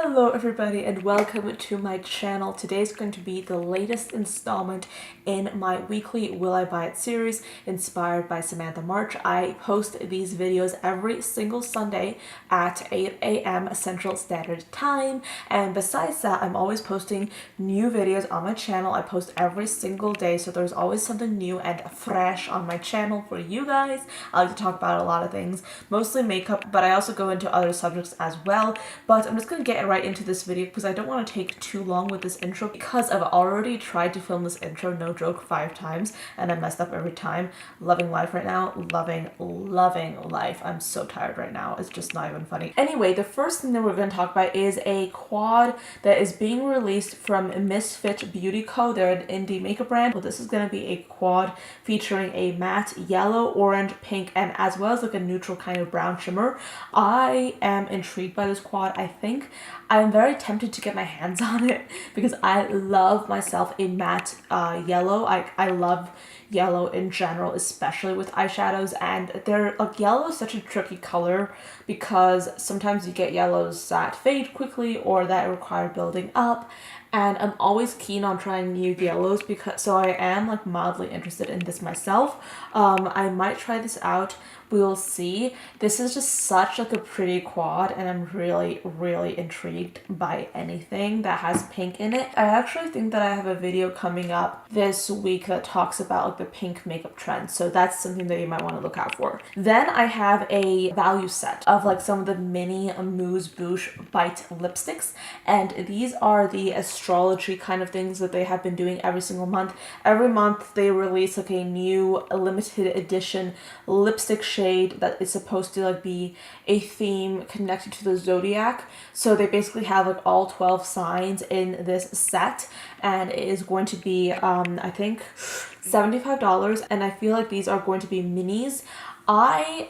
Hello everybody and welcome to my channel. Today is going to be the latest installment in my weekly Will I Buy It series inspired by Samantha March. I post these videos every single Sunday at 8 a.m. Central Standard Time, and besides that I'm always posting new videos on my channel. I post every single day, so there's always something new and fresh on my channel for you guys. I like to talk about a lot of things, mostly makeup, but I also go into other subjects as well. But I'm just going to get right into this video because I don't want to take too long with this intro because I've already tried to film this intro, no joke, 5 times and I messed up every time. Loving life right now. Loving life. I'm so tired right now. It's just not even funny. Anyway, the first thing that we're going to talk about is a quad that is being released from Misfit Beauty Co. They're an indie makeup brand. Well, this is going to be a quad featuring a matte yellow, orange, pink, and as well as like a neutral kind of brown shimmer. I am intrigued by this quad. I think I'm very tempted to get my hands on it because I love myself a matte yellow. I love yellow in general, especially with eyeshadows, and they're like, yellow is such a tricky color because sometimes you get yellows that fade quickly or that require building up, and I'm always keen on trying new yellows because so I am like mildly interested in this myself. I might try this out. We will see. This is just such like a pretty quad and I'm really intrigued by anything that has pink in it. I actually think that I have a video coming up this week that talks about like the pink makeup trend, so that's something that you might want to look out for. Then I have a value set of like some of the mini Amuse Bouche Bite lipsticks, and these are the astrology kind of things that they have been doing every single month. Every month they release like a new limited edition lipstick shade that is supposed to like be a theme connected to the zodiac. So they basically have like all 12 signs in this set, and it is going to be I think $75, and I feel like these are going to be minis. I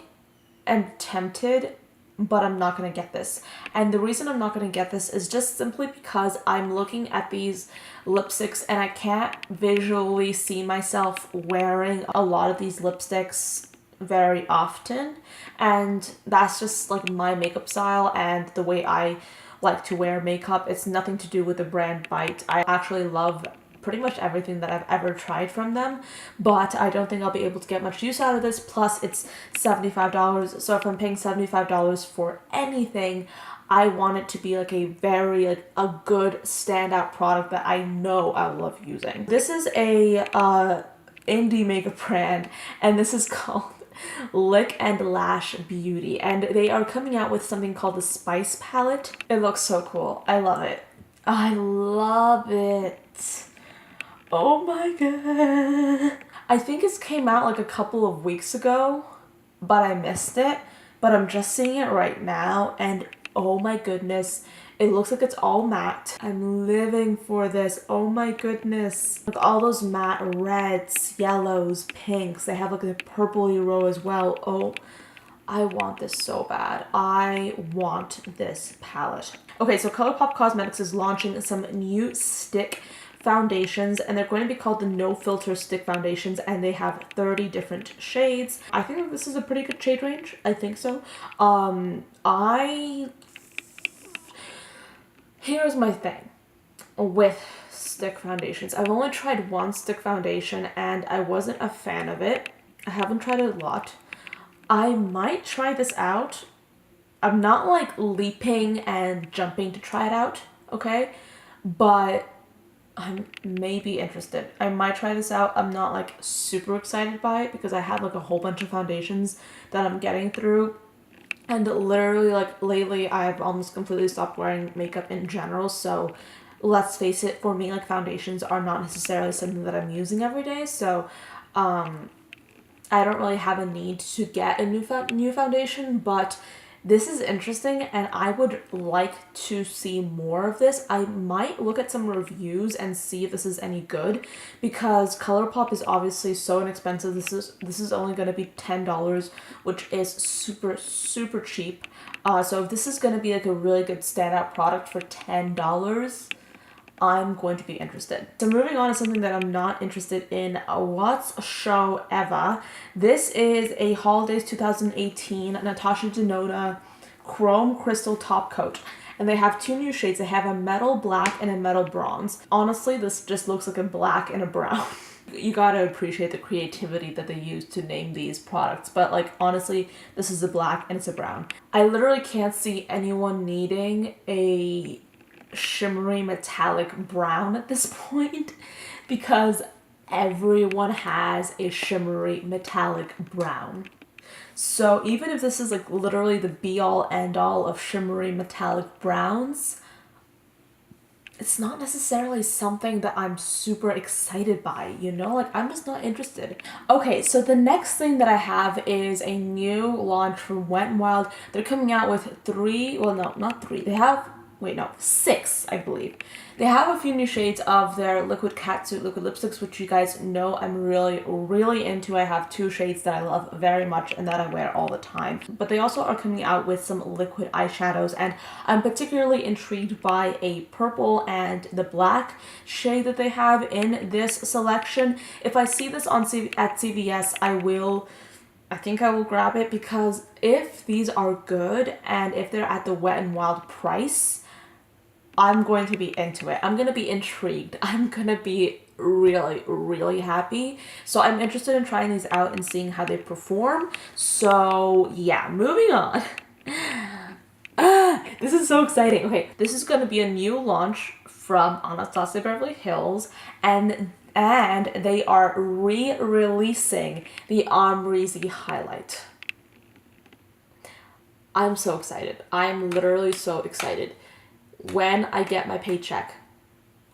am tempted, but I'm not going to get this. And the reason I'm not going to get this is just simply because I'm looking at these lipsticks and I can't visually see myself wearing a lot of these lipsticks very often, and that's just like my makeup style and the way I like to wear makeup. It's nothing to do with the brand Bite. I actually love pretty much everything that I've ever tried from them, but I don't think I'll be able to get much use out of this. Plus it's $75, so if I'm paying $75 for anything, I want it to be like a very like a good standout product that I know I love using. This is a indie makeup brand, and this is called Lick and Lash Beauty, and they are coming out with something called the Spice Palette. It looks so cool. I love it. I love it. Oh my god. I think it came out like a couple of weeks ago, but I missed it. But I'm just seeing it right now, and oh my goodness, it looks like it's all matte. I'm living for this. Oh my goodness. Like all those matte reds, yellows, pinks. They have like a purpley row as well. Oh, I want this so bad. I want this palette. Okay, so ColourPop Cosmetics is launching some new stick foundations, and they're going to be called the No Filter Stick Foundations, and they have 30 different shades. I think this is a pretty good shade range. I think so. Here's my thing with stick foundations. I've only tried one stick foundation and I wasn't a fan of it. I haven't tried it a lot. I might try this out. I'm not like leaping and jumping to try it out, okay? But I may be interested. I might try this out. I'm not like super excited by it because I have like a whole bunch of foundations that I'm getting through. And literally, like, lately, I've almost completely stopped wearing makeup in general, so let's face it, for me, like, foundations are not necessarily something that I'm using every day, so, I don't really have a need to get a new foundation, but this is interesting, and I would like to see more of this. I might look at some reviews and see if this is any good, because ColourPop is obviously so inexpensive. This is only going to be $10, which is super cheap. So if this is going to be like a really good standout product for $10, I'm going to be interested. So moving on to something that I'm not interested in, What's Show Eva. This is a Holidays 2018 Natasha Denona Chrome Crystal Top Coat. and they have two new shades. They have a metal black and a metal bronze. Honestly, this just looks like a black and a brown. You gotta appreciate the creativity that they use to name these products, but like honestly, this is a black and it's a brown. I literally can't see anyone needing a shimmery metallic brown at this point because everyone has a shimmery metallic brown. So even if this is like literally the be all end all of shimmery metallic browns, it's not necessarily something that I'm super excited by, you know? Like, I'm just not interested. Okay, so the next thing that I have is a new launch from Wet n Wild. They're coming out with six, I believe. They have a few new shades of their liquid catsuit liquid lipsticks, which you guys know I'm really, really into. I have two shades that I love very much and that I wear all the time. But they also are coming out with some liquid eyeshadows, and I'm particularly intrigued by a purple and the black shade that they have in this selection. If I see this on at CVS, I think I will grab it, because if these are good and if they're at the Wet n Wild price, I'm going to be into it. I'm going to be intrigued. I'm going to be really, really happy. So I'm interested in trying these out and seeing how they perform. So yeah, moving on. This is so exciting. Okay, this is going to be a new launch from Anastasia Beverly Hills, and they are re-releasing the Amrezy highlight. I'm so excited. I'm literally so excited. When I get my paycheck,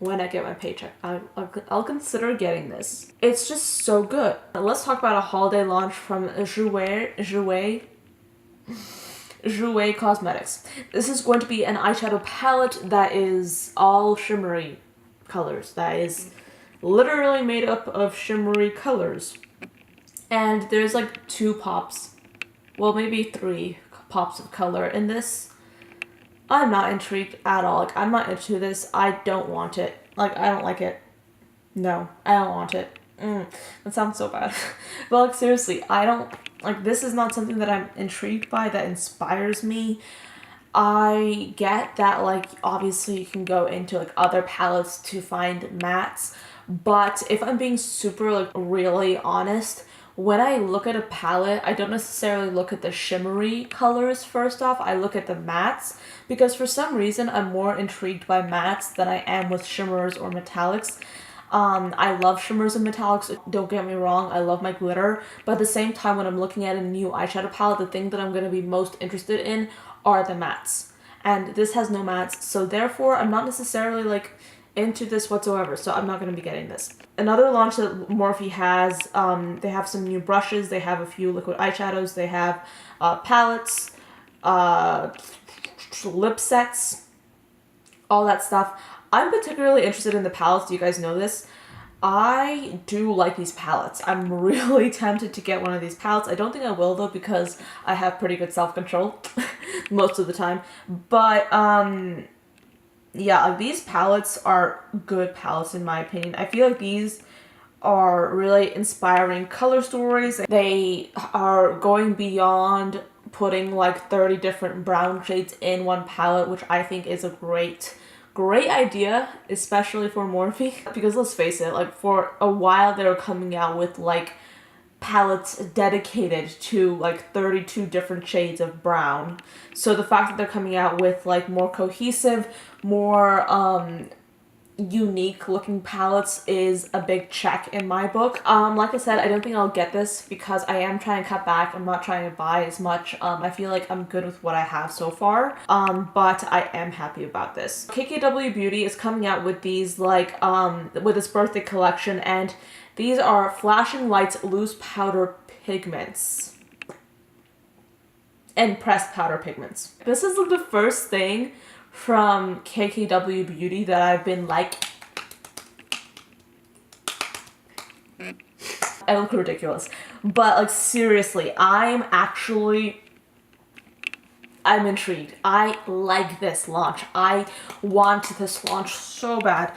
I'll consider getting this. It's just so good. Let's talk about a holiday launch from Jouer Cosmetics. This is going to be an eyeshadow palette that is all shimmery colors. That is literally made up of shimmery colors. And there's like two pops, well maybe three pops of color in this. I'm not intrigued at all. Like, I'm not into this. I don't want it. Like, I don't like it. No, I don't want it. That sounds so bad. But like, seriously, I don't, like, this is not something that I'm intrigued by, that inspires me. I get that, like, obviously you can go into like other palettes to find mattes, but if I'm being super like really honest, when I look at a palette, I don't necessarily look at the shimmery colors first off. I look at the mattes, because for some reason I'm more intrigued by mattes than I am with shimmers or metallics. I love shimmers and metallics, don't get me wrong, I love my glitter, but at the same time when I'm looking at a new eyeshadow palette, the thing that I'm going to be most interested in are the mattes. And this has no mattes, so therefore I'm not necessarily like into this whatsoever, so I'm not going to be getting this. Another launch that Morphe has, they have some new brushes, they have a few liquid eyeshadows, they have palettes, lip sets, all that stuff. I'm particularly interested in the palettes. You guys know this. I do like these palettes. I'm really tempted to get one of these palettes. I don't think I will though, because I have pretty good self-control most of the time. But yeah, like, these palettes are good palettes in my opinion. I feel like these are really inspiring color stories. They are going beyond putting like 30 different brown shades in one palette, which I think is a great idea, especially for Morphe. Because let's face it, like, for a while they were coming out with like palettes dedicated to like 32 different shades of brown. So the fact that they're coming out with like more cohesive, more unique looking palettes is a big check in my book. Like I said, I don't think I'll get this because I am trying to cut back. I'm not trying to buy as much. I feel like I'm good with what I have so far, but I am happy about this. KKW Beauty is coming out with these like with its birthday collection, and these are Flashing Lights loose powder pigments and pressed powder pigments. This is like the first thing from KKW Beauty that I've been like, I look ridiculous, but like seriously, I'm intrigued. I like this launch. I want this launch so bad,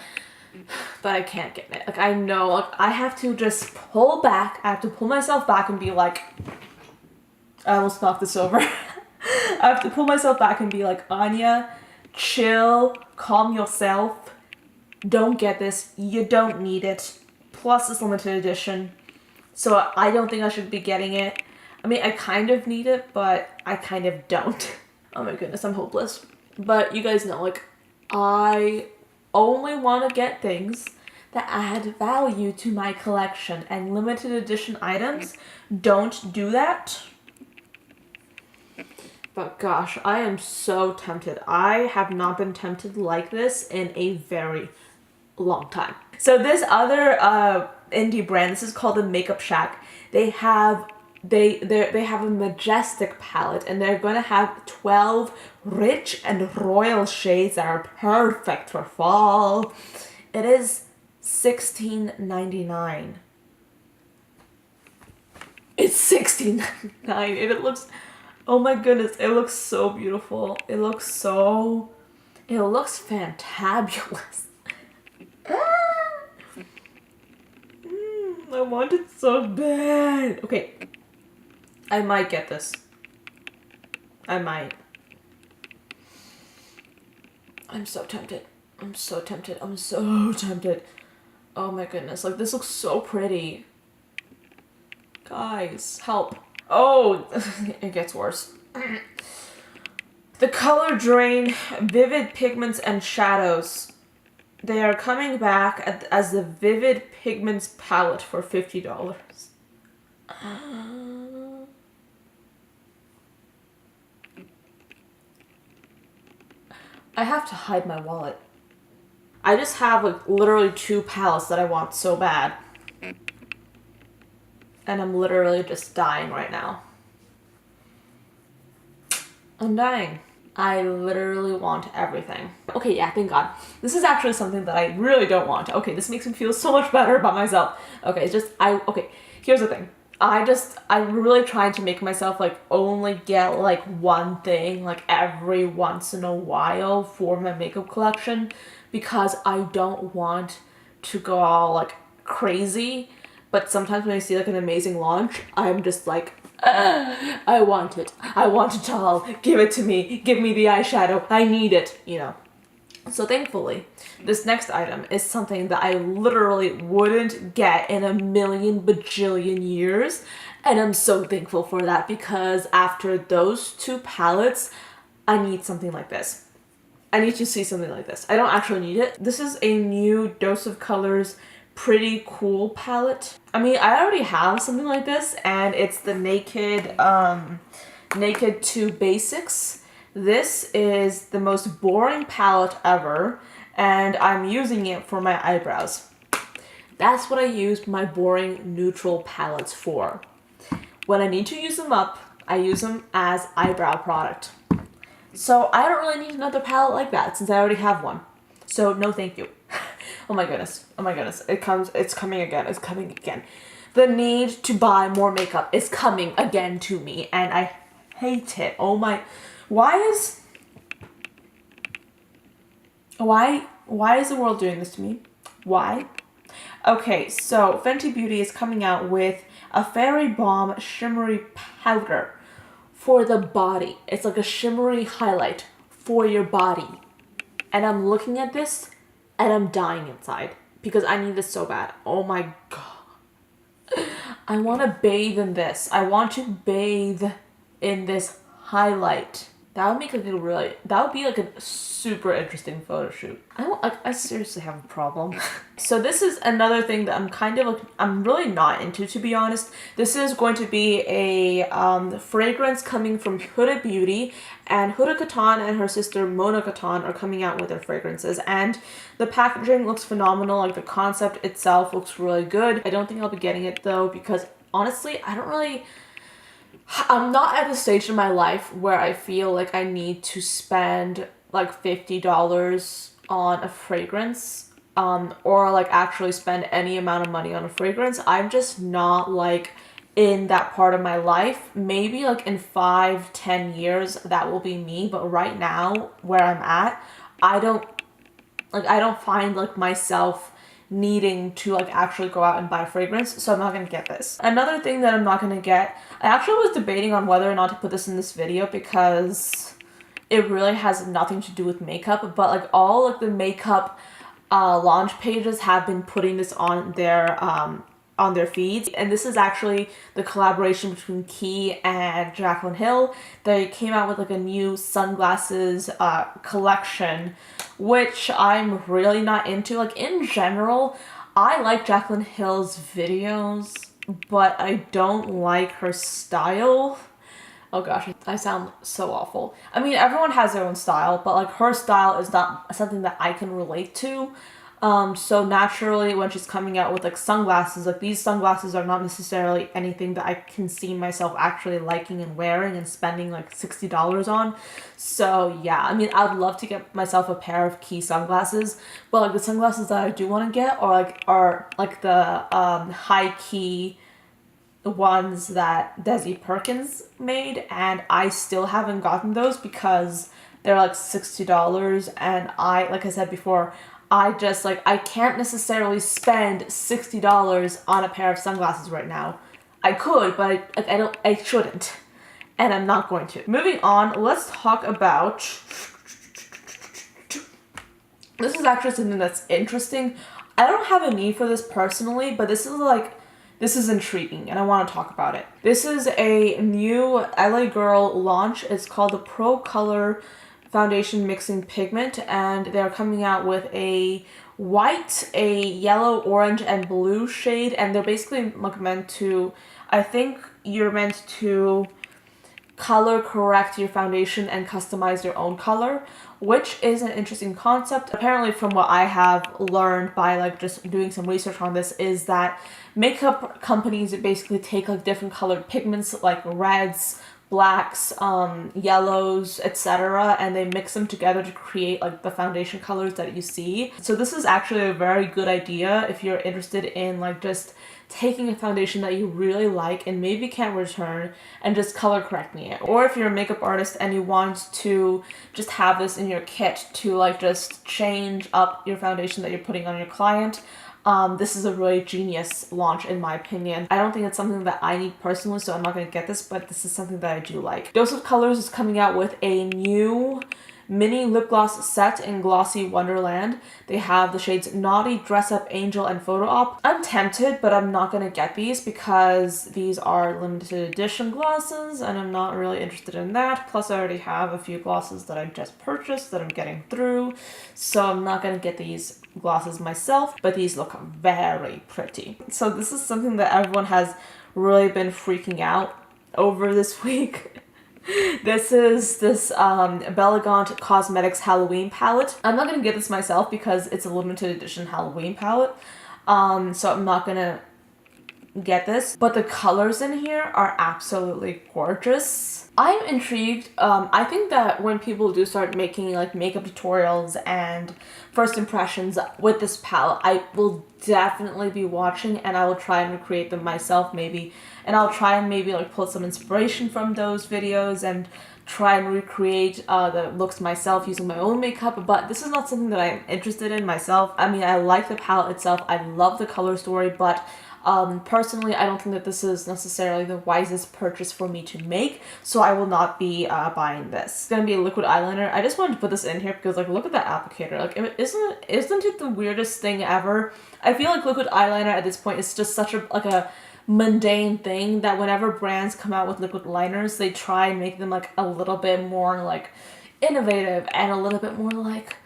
but I can't get it. Like, I know, like, I have to just pull back. I have to pull myself back and be like, I almost knocked this over. I have to pull myself back and be like, Anya, chill, calm yourself. Don't get this. You don't need it. Plus, it's limited edition. So I don't think I should be getting it. I mean, I kind of need it, but I kind of don't. Oh my goodness, I'm hopeless. But you guys know, like, I only want to get things that add value to my collection, and limited edition items don't do that. But gosh, I am so tempted. I have not been tempted like this in a very long time. So this other indie brand, this is called the Makeup Shack. They have a majestic palette, and they're going to have 12 rich and royal shades that are perfect for fall. It is $16.99. It's $16.99 and it looks, oh my goodness, it looks so beautiful. It looks fantabulous. I want it so bad. Okay, I might get this. I might. I'm so tempted. I'm so tempted. I'm so tempted. Oh my goodness, like this looks so pretty. Guys, help. Oh, it gets worse. The Colored Raine Vivid Pigments and Shadows. They are coming back as the Vivid Pigments palette for $50. I have to hide my wallet. I just have like literally 2 palettes that I want so bad. And I'm literally just dying right now. I'm dying. I literally want everything. Okay, yeah, thank God. This is actually something that I really don't want. Okay, this makes me feel so much better about myself. Okay, it's just, okay, here's the thing. I'm really trying to make myself like only get like one thing like every once in a while for my makeup collection, because I don't want to go all like crazy. But sometimes when I see like an amazing launch, I'm just like, I want it. I want it all. Give it to me. Give me the eyeshadow. I need it, you know. So thankfully, this next item is something that I literally wouldn't get in a million bajillion years. And I'm so thankful for that, because after those 2 palettes, I need something like this. I need to see something like this. I don't actually need it. This is a new Dose of Colors Pretty Cool palette. I mean, I already have something like this, and it's the Naked 2 Basics. This is the most boring palette ever, and I'm using it for my eyebrows. That's what I use my boring neutral palettes for. When I need to use them up, I use them as eyebrow product. So I don't really need another palette like that since I already have one. So no thank you. Oh my goodness. Oh my goodness. It's coming again. It's coming again. The need to buy more makeup is coming again to me, and I hate it. Oh my, why is the world doing this to me? Why? Okay, so Fenty Beauty is coming out with a Fairy Balm shimmery powder for the body. It's like a shimmery highlight for your body. And I'm looking at this and I'm dying inside because I need this so bad. Oh my God. I want to bathe in this. I want to bathe in this highlight. That would make like that would be like a super interesting photo shoot. I seriously have a problem. So this is another thing that I'm kind of like, I'm really not into, to be honest. This is going to be a fragrance coming from Huda Beauty, and Huda Katan and her sister Mona Katan are coming out with their fragrances, and the packaging looks phenomenal. Like the concept itself looks really good. I don't think I'll be getting it though, because honestly, I'm not at the stage in my life where I feel like I need to spend like $50 on a fragrance, or like actually spend any amount of money on a fragrance. I'm just not like in that part of my life. Maybe like in 5-10 years that will be me, but right now where I'm at, I don't find like myself needing to like actually go out and buy fragrance, so I'm not gonna get this. Another thing that I'm not gonna get, I actually was debating on whether or not to put this in this video because it really has nothing to do with makeup, but like all like the makeup launch pages have been putting this on their feeds. And this is actually the collaboration between Key and Jaclyn Hill. They came out with like a new sunglasses collection, which I'm really not into. Like in general, I like Jaclyn Hill's videos, but I don't like her style. Oh gosh, I sound so awful. I mean, everyone has their own style, but like her style is not something that I can relate to. So naturally, when she's coming out with like sunglasses, like these sunglasses are not necessarily anything that I can see myself actually liking and wearing and spending like $60 on. So yeah, I mean, I'd love to get myself a pair of Key sunglasses, but like the sunglasses that I do want to get are like the high key ones that Desi Perkins made, and I still haven't gotten those because they're like $60, and like I said before, I just like I can't necessarily spend $60 on a pair of sunglasses right now. I could, but I shouldn't, and I'm not going to. Moving on, let's talk about, this is actually something that's interesting. I don't have a need for this personally, but this is intriguing and I want to talk about it. This is a new LA Girl launch. It's called the Pro Color Foundation Mixing Pigment, and they're coming out with a white, a yellow, orange, and blue shade, and they're basically like meant to, I think you're meant to color correct your foundation and customize your own color, which is an interesting concept. Apparently, from what I have learned by like just doing some research on this, is that makeup companies basically take like different colored pigments like reds, blacks, yellows, etc., and they mix them together to create like the foundation colors that you see. So this is actually a very good idea if you're interested in like just taking a foundation that you really like and maybe can't return and just color correcting it. Or if you're a makeup artist and you want to just have this in your kit to like just change up your foundation that you're putting on your client, this is a really genius launch in my opinion. I don't think it's something that I need personally, so I'm not going to get this, but this is something that I do like. Dose of Colors is coming out with a new mini lip gloss set in Glossy Wonderland. They have the shades Naughty, Dress Up, Angel, and Photo Op. I'm tempted, but I'm not going to get these because these are limited edition glosses and I'm not really interested in that. Plus I already have a few glosses that I just purchased that I'm getting through, so I'm not going to get these glosses myself, but these look very pretty. So this is something that everyone has really been freaking out over this week. This is this Bellegant Cosmetics Halloween palette. I'm not going to get this myself because it's a limited edition Halloween palette, so I'm not going to get this. But the colors in here are absolutely gorgeous. I'm intrigued. I think that when people do start making like makeup tutorials and first impressions with this palette, I will definitely be watching and I will try and recreate them myself maybe. And I'll try and maybe like pull some inspiration from those videos and try and recreate the looks myself using my own makeup, but this is not something that I'm interested in myself. I mean, I like the palette itself, I love the color story, but personally, I don't think that this is necessarily the wisest purchase for me to make, so I will not be buying this. It's gonna be a liquid eyeliner. I just wanted to put this in here because, like, look at that applicator. Like, isn't it the weirdest thing ever? I feel like liquid eyeliner at this point is just such a mundane thing that whenever brands come out with liquid liners, they try and make them like a little bit more like innovative and a little bit more like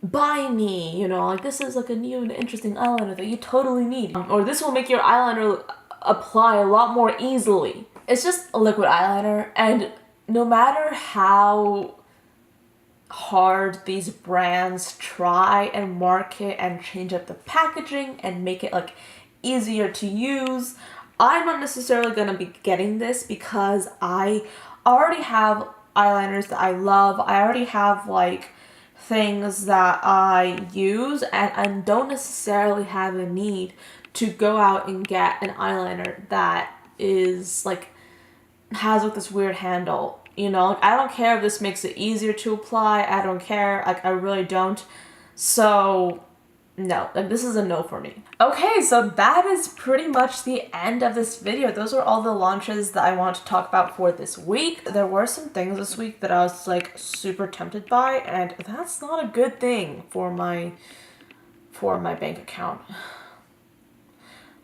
buy me, you know, like this is like a new and interesting eyeliner that you totally need, or this will make your eyeliner apply a lot more easily. It's just a liquid eyeliner, and no matter how hard these brands try and market and change up the packaging and make it like easier to use, I'm not necessarily going to be getting this because I already have eyeliners that I love. I already have like things that I use, and I don't necessarily have a need to go out and get an eyeliner that is like has like this weird handle, you know. Like, I don't care if this makes it easier to apply, I don't care, like I really don't. So no, like this is a no for me. Okay, so that is pretty much the end of this video. Those are all the launches that I want to talk about for this week. There were some things this week that I was like super tempted by, and that's not a good thing for my bank account.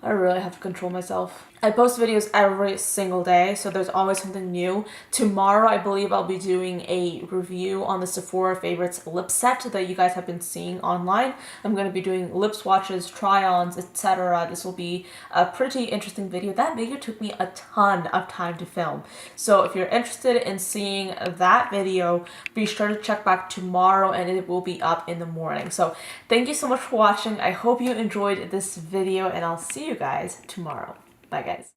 I really have to control myself. I post videos every single day, so there's always something new. Tomorrow, I believe I'll be doing a review on the Sephora Favorites lip set that you guys have been seeing online. I'm going to be doing lip swatches, try-ons, etc. This will be a pretty interesting video. That video took me a ton of time to film. So if you're interested in seeing that video, be sure to check back tomorrow and it will be up in the morning. So thank you so much for watching. I hope you enjoyed this video and I'll see you guys tomorrow. Bye guys.